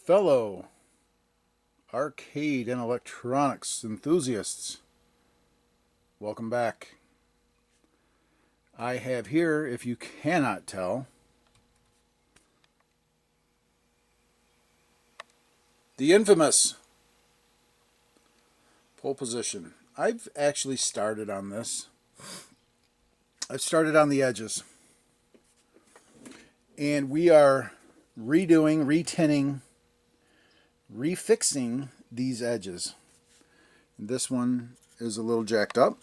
Fellow arcade and electronics enthusiasts, welcome back. I have here, if you cannot tell, the infamous pole position. I've actually started on this. I've started on the edges. And we are redoing, retinning, refixing these edges. And this one is a little jacked up.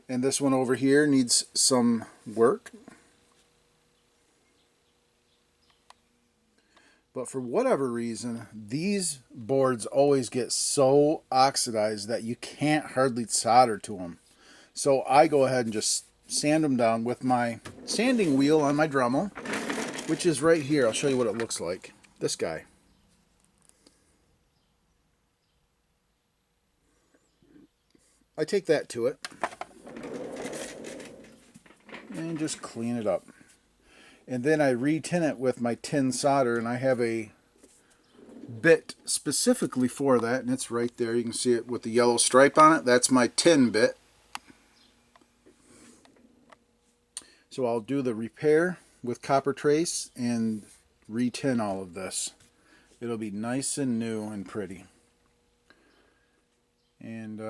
And this one over here needs some work. But for whatever reason, these boards always get so oxidized that you can't hardly solder to them. So I go ahead and just sand them down with my sanding wheel on my Dremel, which is right here. I'll show you what it looks like. This guy. I take that to it and just clean it up. And then I re-tin it with my tin solder, and I have a bit specifically for that, and it's right there. You can see it with the yellow stripe on it. That's my tin bit. So I'll do the repair with copper trace and re-tin all of this. It'll be nice and new and pretty. And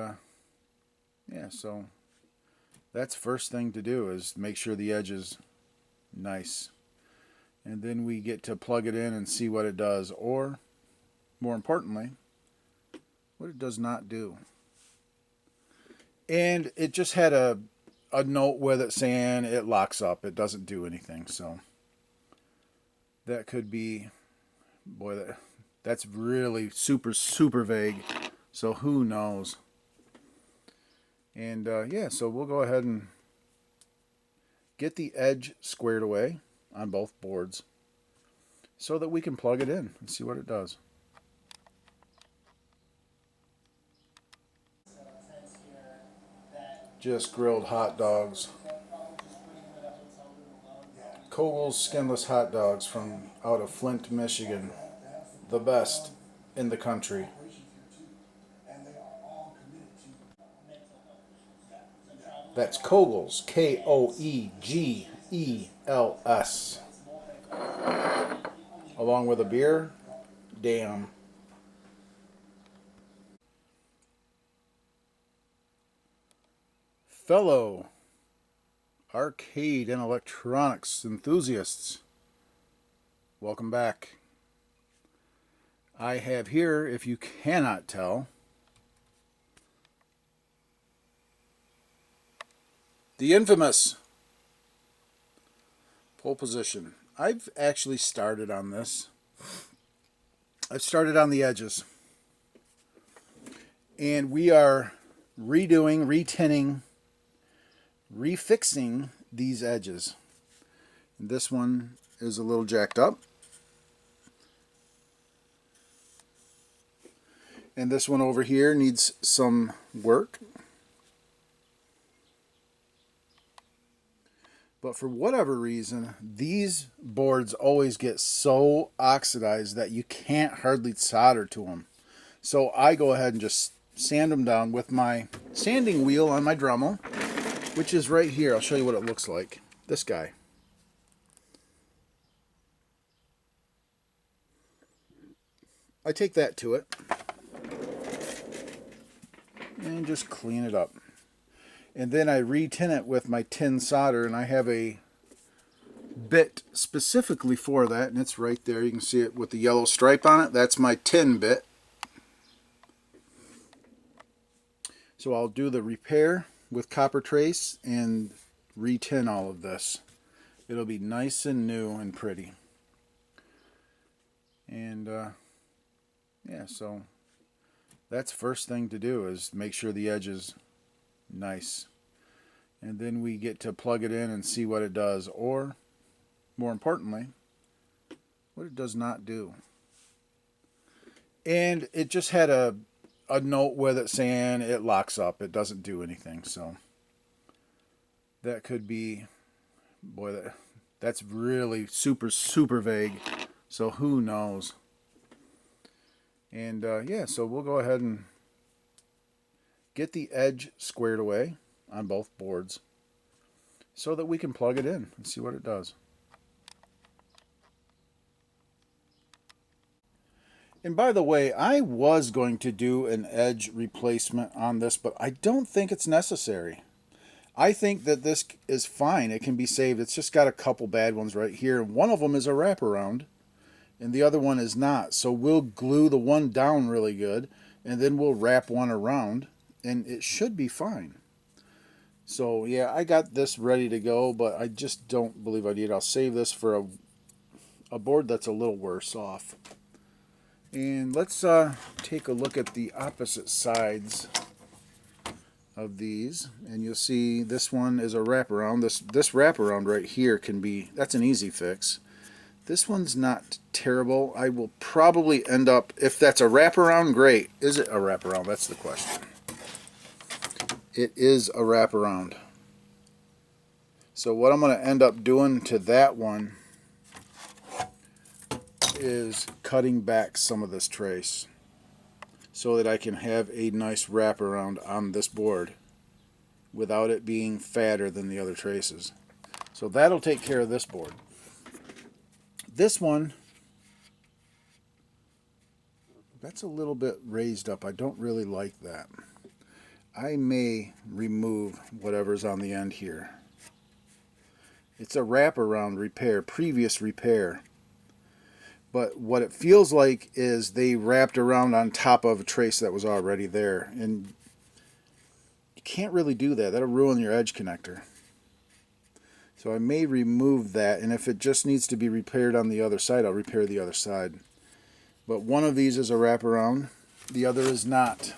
yeah, so that's first thing to do, is make sure the edge is nice. And then we get to plug it in and see what it does, or more importantly, what it does not do. And it just had a note with it saying it locks up, it doesn't do anything. So that could be, boy, that's really super vague, so who knows. And yeah, so we'll go ahead and get the edge squared away on both boards so that we can plug it in and see what it does. Just grilled hot dogs. Kogel's skinless hot dogs from out of Flint, Michigan. The best in the country. That's Kogel's, Koegels, along with a beer. Damn. Fellow arcade and electronics enthusiasts, welcome back. I have here, if you cannot tell, the infamous pole position. I've actually started on this. I've started on the edges. And we are redoing, retinning, refixing these edges. And this one is a little jacked up. And this one over here needs some work. But for whatever reason, these boards always get so oxidized that you can't hardly solder to them. So I go ahead and just sand them down with my sanding wheel on my Dremel, which is right here. I'll show you what it looks like. This guy. I take that to it and just clean it up. And then I re-tin it with my tin solder, and I have a bit specifically for that, and it's right there. You can see it with the yellow stripe on it. That's my tin bit. So I'll do the repair with copper trace and re-tin all of this. It'll be nice and new and pretty. And yeah, so that's first thing to do, is make sure the edge is nice. And then we get to plug it in and see what it does, or more importantly, what it does not do. And it just had a note with it saying it locks up, it doesn't do anything. So that could be, boy, That's really super, super vague. So who knows? And yeah, so we'll go ahead and get the edge squared away on both boards so that we can plug it in and see what it does. And by the way, I was going to do an edge replacement on this, but I don't think it's necessary. I think that this is fine. It can be saved. It's just got a couple bad ones right here. One of them is a wraparound, and the other one is not. So we'll glue the one down really good, and then we'll wrap one around, and it should be fine. So yeah, I got this ready to go, but I just don't believe I need it. I'll save this for a board that's a little worse off. And let's take a look at the opposite sides of these, and you'll see this one is a wraparound. This wraparound right here can be, that's an easy fix. This one's not terrible. I will probably end up, if that's a wraparound, great. Is it a wraparound? That's the question. It is a wraparound. So what I'm going to end up doing to that one is cutting back some of this trace so that I can have a nice wraparound on this board without it being fatter than the other traces. So that'll take care of this board. This one, that's a little bit raised up. I don't really like that. I may remove whatever's on the end here. It's a wraparound repair, previous repair. But what it feels like is they wrapped around on top of a trace that was already there. And you can't really do that. That'll ruin your edge connector. So I may remove that. And if it just needs to be repaired on the other side, I'll repair the other side. But one of these is a wraparound. The other is not.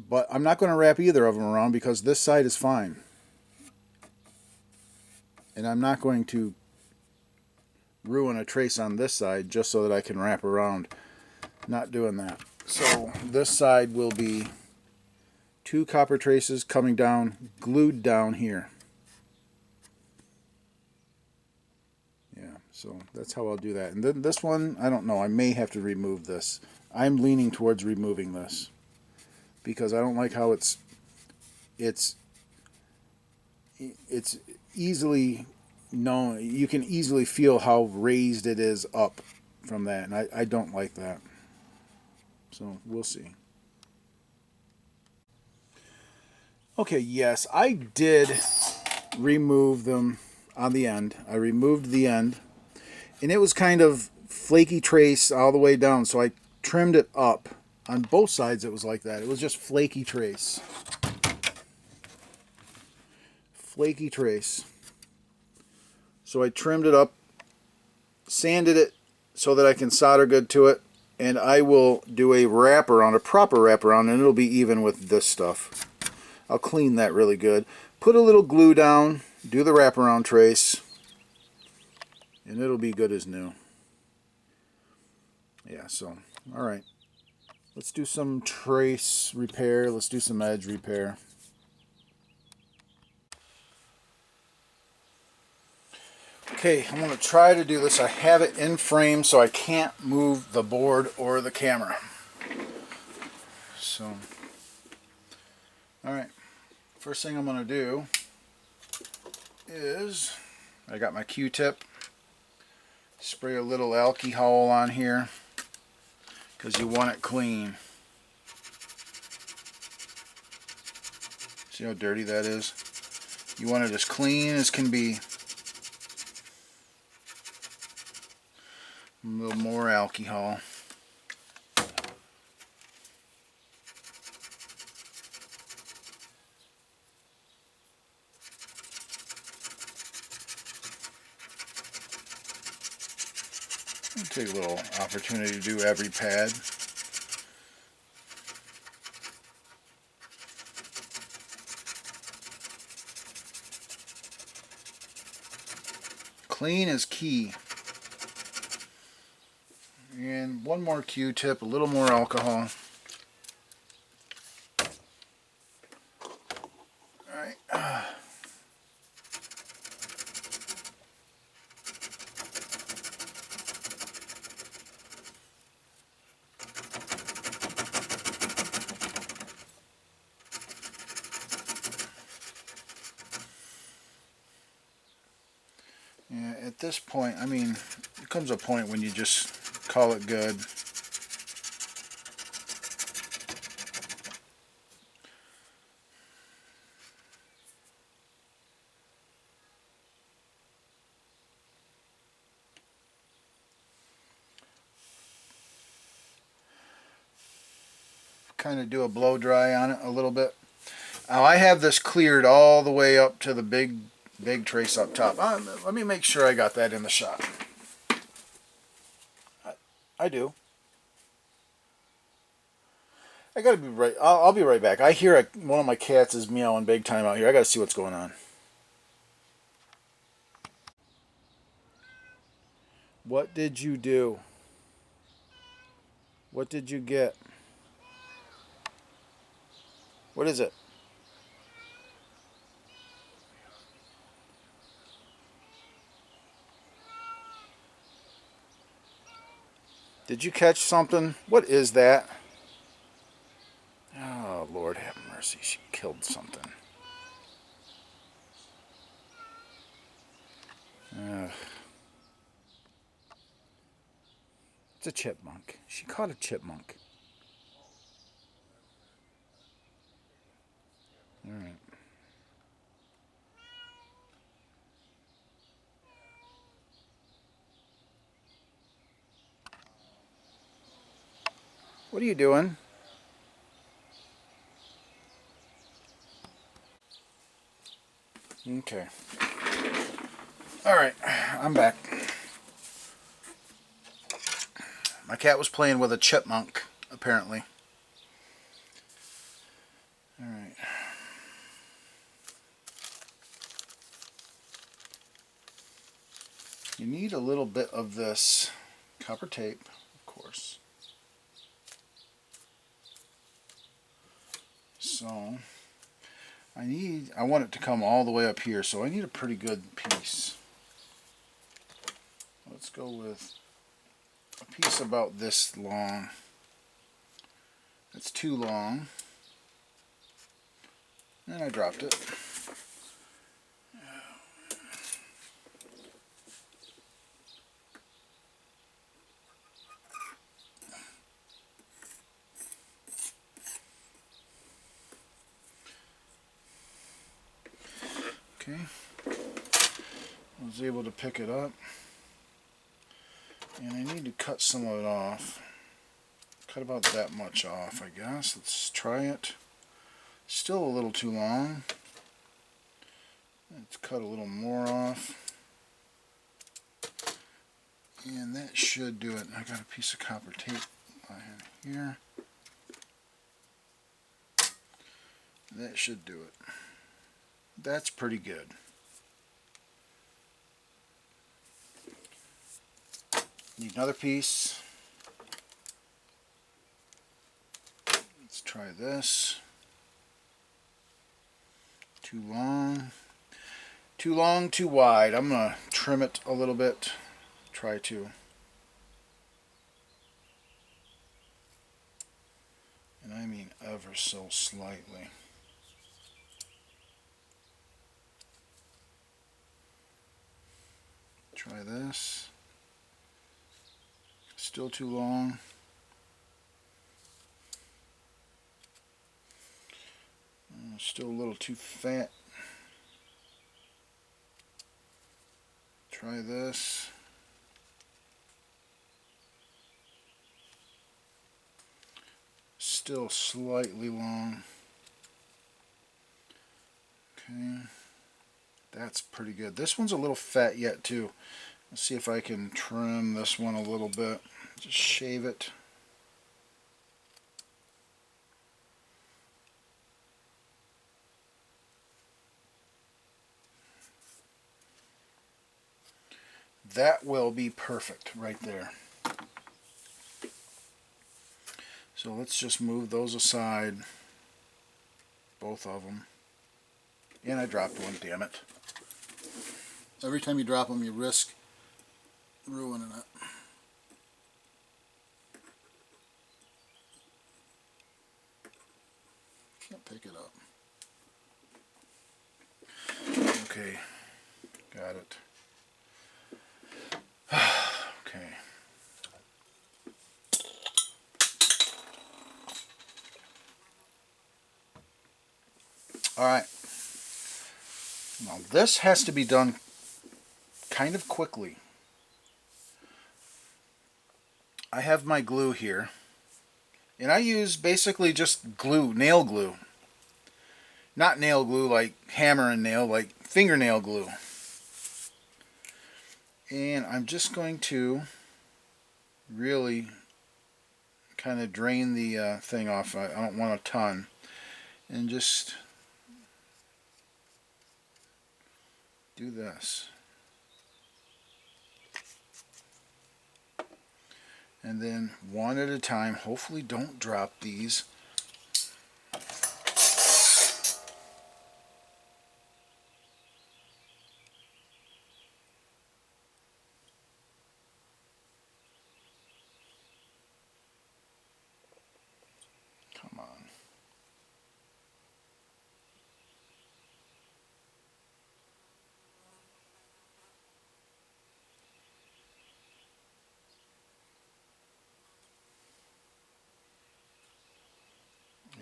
But I'm not going to wrap either of them around because this side is fine. And I'm not going to ruin a trace on this side just so that I can wrap around. Not doing that. So this side will be 2 copper traces coming down, glued down here. Yeah, so that's how I'll do that. And then this one, I don't know, I may have to remove this. I'm leaning towards removing this because I don't like how it's easily known. You can easily feel how raised it is up from that, and I don't like that. So we'll see. Okay, yes, I did remove them on the end. I removed the end, and it was kind of flaky trace all the way down, so I trimmed it up. On both sides it was like that. It was just flaky trace. Flaky trace. So I trimmed it up, sanded it so that I can solder good to it, and I will do a wraparound, a proper wraparound, and it'll be even with this stuff. I'll clean that really good. Put a little glue down, do the wraparound trace, and it'll be good as new. Yeah, so, alright. Let's do some trace repair. Let's do some edge repair. Okay, I'm going to try to do this. I have it in frame so I can't move the board or the camera. So, alright. First thing I'm going to do is, I got my Q-tip. Spray a little alcohol on here because you want it clean. See how dirty that is? You want it as clean as can be. A little more alcohol. I'll take a little opportunity to do every pad. Clean is key. And one more Q-tip, a little more alcohol. Alright. this point, I mean, it comes a point when you just call it good. Kind of do a blow dry on it a little bit. Now I have this cleared all the way up to the big trace up top. Let me make sure I got that in the shot. I do. I gotta be right. I'll be right back. I hear one of my cats is meowing big time out here. I gotta see what's going on. What did you do? What did you get? What is it? Did you catch something? What is that? Oh, Lord have mercy. She killed something. Ugh. It's a chipmunk. She caught a chipmunk. All right. What are you doing? Okay. All right, I'm back. My cat was playing with a chipmunk, apparently. All right. You need a little bit of this copper tape, of course. So I want it to come all the way up here, so I need a pretty good piece. Let's go with a piece about this long. It's too long. And I dropped it. Okay. I was able to pick it up. And I need to cut some of it off. Cut about that much off, I guess. Let's try it. Still a little too long. Let's cut a little more off. And that should do it. I got a piece of copper tape here. That should do it. That's pretty good. Need another piece. Let's try this. Too long. Too long, too wide. I'm going to trim it a little bit. Try to. And I mean ever so slightly. Try this. Still too long. Still a little too fat. Try this. Still slightly long. Okay. That's pretty good. This one's a little fat yet too. Let's see if I can trim this one a little bit. Just shave it. That will be perfect right there. So let's just move those aside. Both of them. And I dropped one, damn it. Every time you drop them, you risk ruining it. Can't pick it up. Okay, got it. Alright, now this has to be done kind of quickly. I have my glue here, and I use basically just glue, nail glue. Not nail glue like hammer and nail, like fingernail glue. And I'm just going to really kind of drain the thing off. I don't want a ton. And just do this. And then one at a time. Hopefully don't drop these. Come on.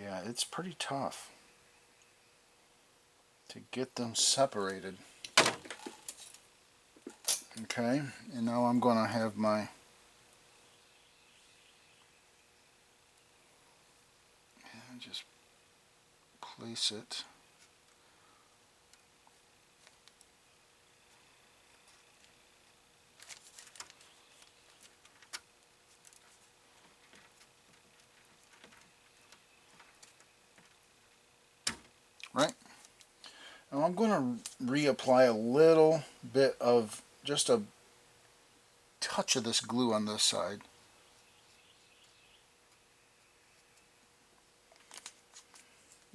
Yeah, it's pretty tough to get them separated. Okay, and now I'm going to have my just place it. Right. Now I'm going to reapply a little bit of just a touch of this glue on this side.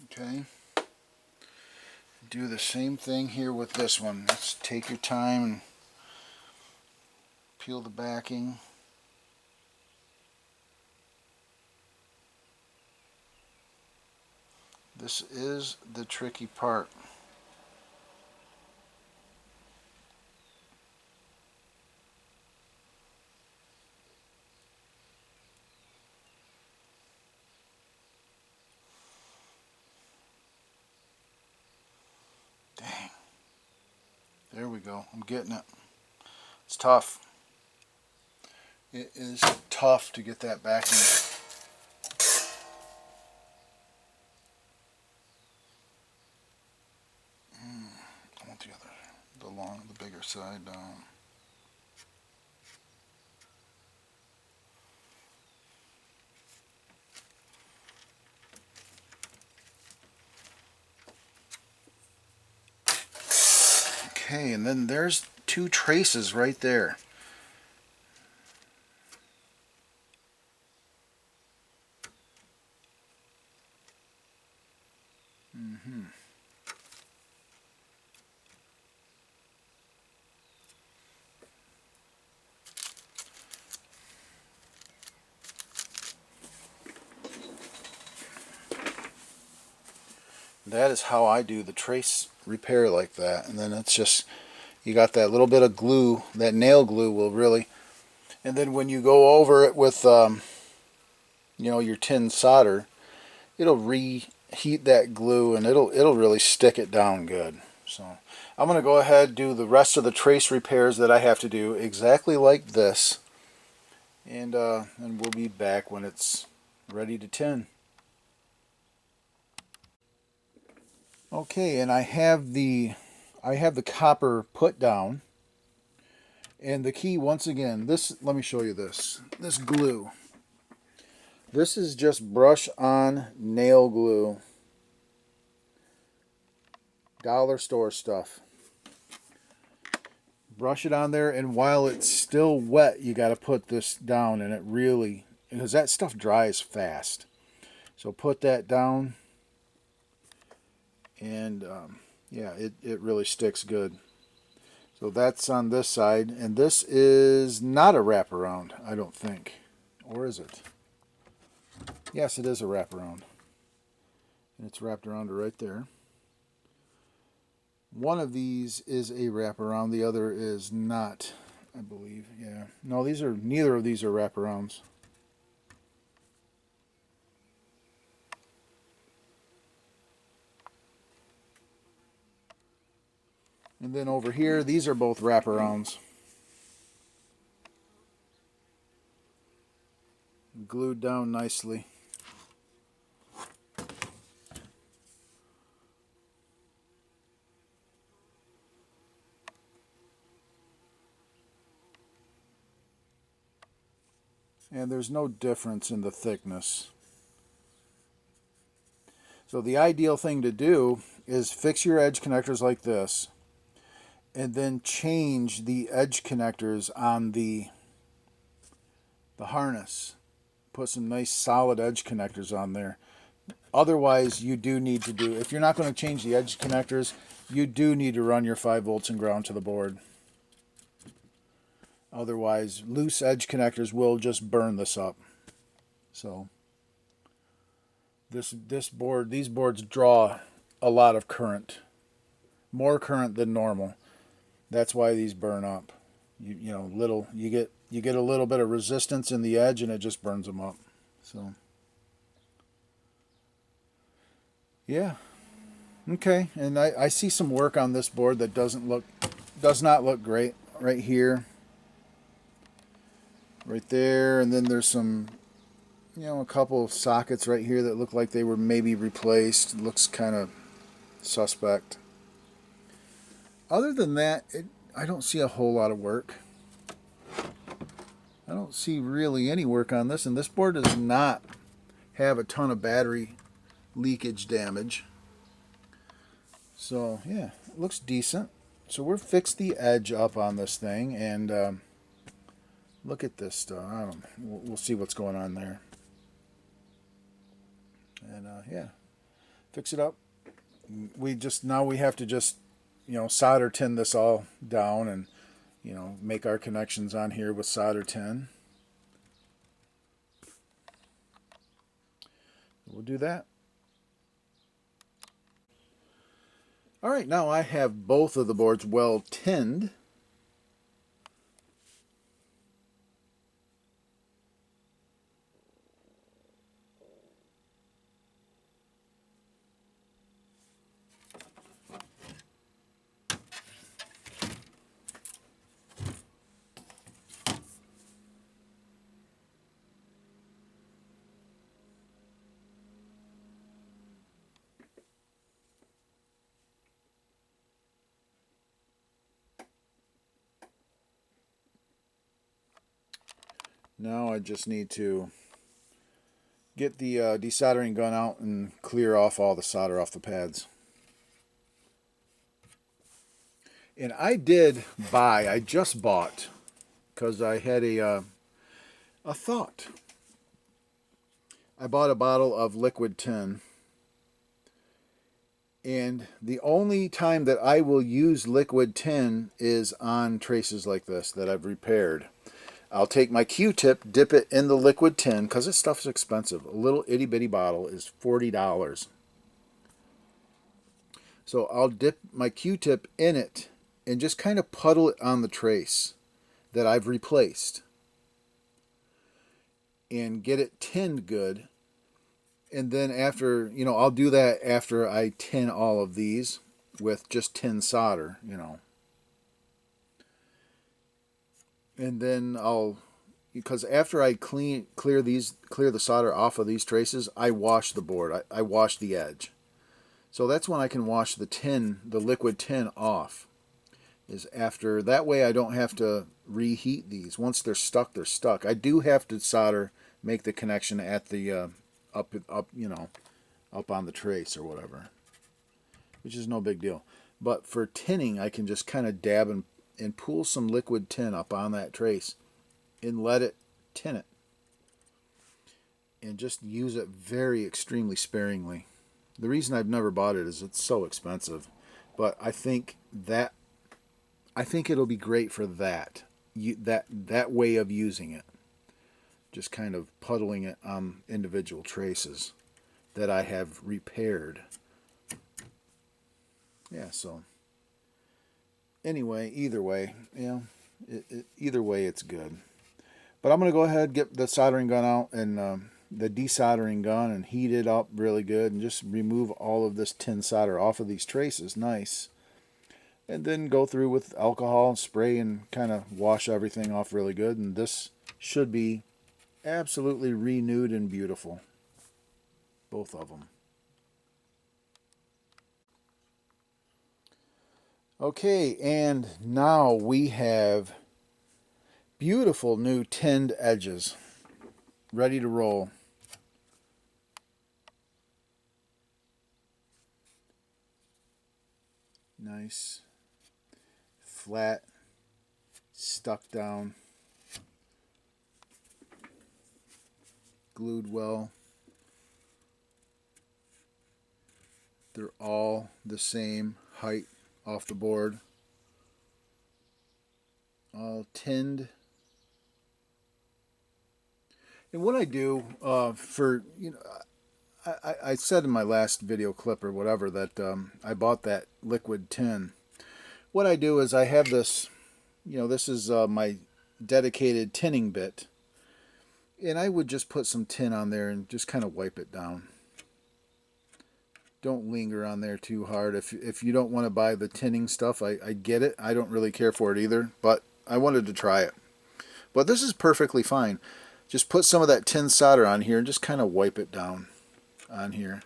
Okay. Do the same thing here with this one. Let's take your time and peel the backing. This is the tricky part. Dang. There we go. I'm getting it. It's tough. It is tough to get that backing. I want the bigger side down. Okay, and then there's two traces right there. That is how I do the trace repair like that. And then it's just, you got that little bit of glue, that nail glue will really, and then when you go over it with you know, your tin solder, it'll reheat that glue and it'll really stick it down good. So I'm going to go ahead and do the rest of the trace repairs that I have to do exactly like this, and we'll be back when it's ready to tin. Okay, and I have the copper put down, and the key, once again, this, let me show you this glue. This is just brush on nail glue, dollar store stuff. Brush it on there, and while it's still wet, you got to put this down, and it really, because that stuff dries fast. So put that down, and yeah, it really sticks good. So that's on this side, and this is not a wraparound, I don't think. Or is it? Yes, it is a wraparound. And it's wrapped around it right there. One of these is a wraparound, the other is not, I believe. Yeah. No, neither of these are wraparounds. And then over here, these are both wraparounds. Glued down nicely. And there's no difference in the thickness. So the ideal thing to do is fix your edge connectors like this, and then change the edge connectors on the harness. Put some nice solid edge connectors on there. Otherwise, you do need to do, if you're not going to change the edge connectors, you do need to run your 5 volts and ground to the board. Otherwise, loose edge connectors will just burn this up. So these boards draw a lot of current, more current than normal. That's why these burn up. You get a little bit of resistance in the edge, and it just burns them up. So yeah, okay. And I see some work on this board that does not look great right here, right there, and then there's some, a couple of sockets right here that look like they were maybe replaced. It looks kind of suspect. Other than that, I don't see a whole lot of work. I don't see really any work on this, and this board does not have a ton of battery leakage damage. So yeah, it looks decent. So we'll fix the edge up on this thing, and look at this stuff. We'll see what's going on there. And yeah, fix it up. Now we have to just solder tin this all down, and make our connections on here with solder tin. We'll do that. All right, now I have both of the boards well tinned. Now I just need to get the desoldering gun out and clear off all the solder off the pads. And I just bought, because I had a thought. I bought a bottle of liquid tin, and the only time that I will use liquid tin is on traces like this that I've repaired. I'll take my Q-tip, dip it in the liquid tin, because this stuff's expensive. A little itty-bitty bottle is $40. So I'll dip my Q-tip in it and just kind of puddle it on the trace that I've replaced and get it tinned good. And then after, I'll do that after I tin all of these with just tin solder, And then because after I clear the solder off of these traces, I wash the board. I wash the edge. So that's when I can wash the liquid tin off. Is after, that way I don't have to reheat these. Once they're stuck, they're stuck. I do have to make the connection at the up on the trace or whatever, which is no big deal. But for tinning, I can just kind of dab and pool some liquid tin up on that trace and let it tin it, and just use it very extremely sparingly. The reason I've never bought it is it's so expensive, but I think it'll be great for that way of using it, just kind of puddling it on individual traces that I have repaired. Yeah, so anyway, either way, either way it's good. But I'm going to go ahead and get the soldering gun out and the desoldering gun and heat it up really good and just remove all of this tin solder off of these traces. Nice. and then go through with alcohol, spray, and kind of wash everything off really good. And this should be absolutely renewed and beautiful. Both of them. Okay, and now we have beautiful new tinned edges ready to roll. Nice, flat, stuck down, glued well. They're all the same height off the board. All tinned. And what I do I said in my last video clip or whatever that I bought that liquid tin. What I do is I have this, this is my dedicated tinning bit. And I would just put some tin on there and just kind of wipe it down. Don't linger on there too hard. If you don't want to buy the tinning stuff, I get it. I don't really care for it either, but I wanted to try it. But this is perfectly fine. Just put some of that tin solder on here and just kind of wipe it down on here.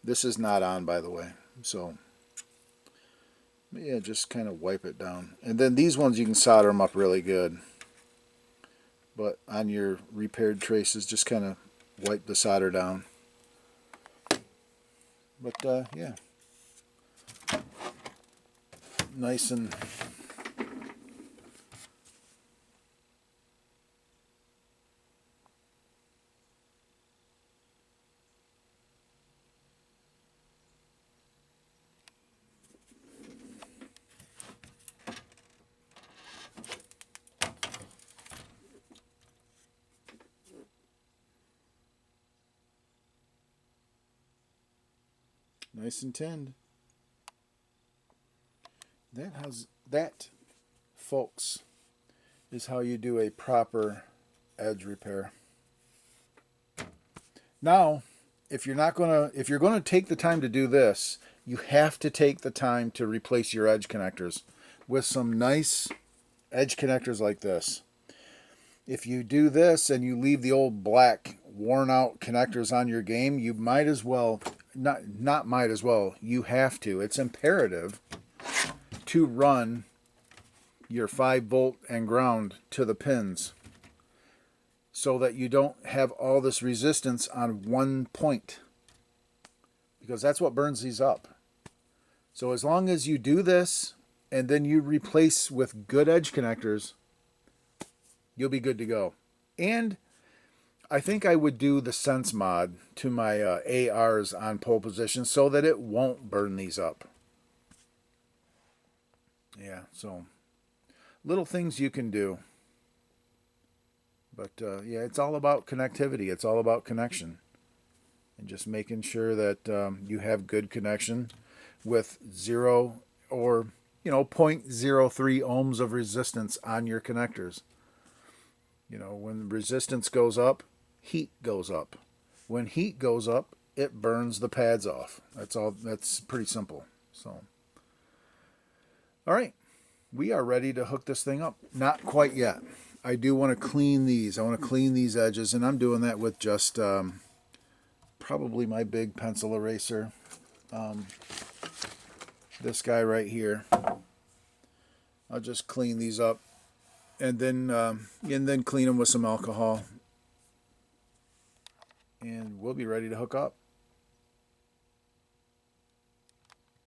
This is not on, by the way, so yeah, just kind of wipe it down. And then these ones you can solder them up really good, but on your repaired traces just kind of wipe the solder down. But yeah, nice and tinned. That, folks, is how you do a proper edge repair. Now, if you're going to take the time to do this, you have to take the time to replace your edge connectors with some nice edge connectors like this. If you do this and you leave the old black worn out connectors on your game, you might as well, not might as well, you have to. It's imperative to run your 5-volt and ground to the pins so that you don't have all this resistance on one point, because that's what burns these up. So as long as you do this and then you replace with good edge connectors, you'll be good to go. And I think I would do the Sense mod to my ARs on pole position so that it won't burn these up. Yeah, so little things you can do. But yeah, it's all about connectivity. It's all about connection. And just making sure that you have good connection with 0 or 0.03 ohms of resistance on your connectors. When resistance goes up, heat goes up. When heat goes up, it burns the pads off. That's all. That's pretty simple. So, all right, we are ready to hook this thing up. Not quite yet. I do want to clean these. I want to clean these edges, and I'm doing that with just probably my big pencil eraser. This guy right here. I'll just clean these up, and then clean them with some alcohol, and we'll be ready to hook up.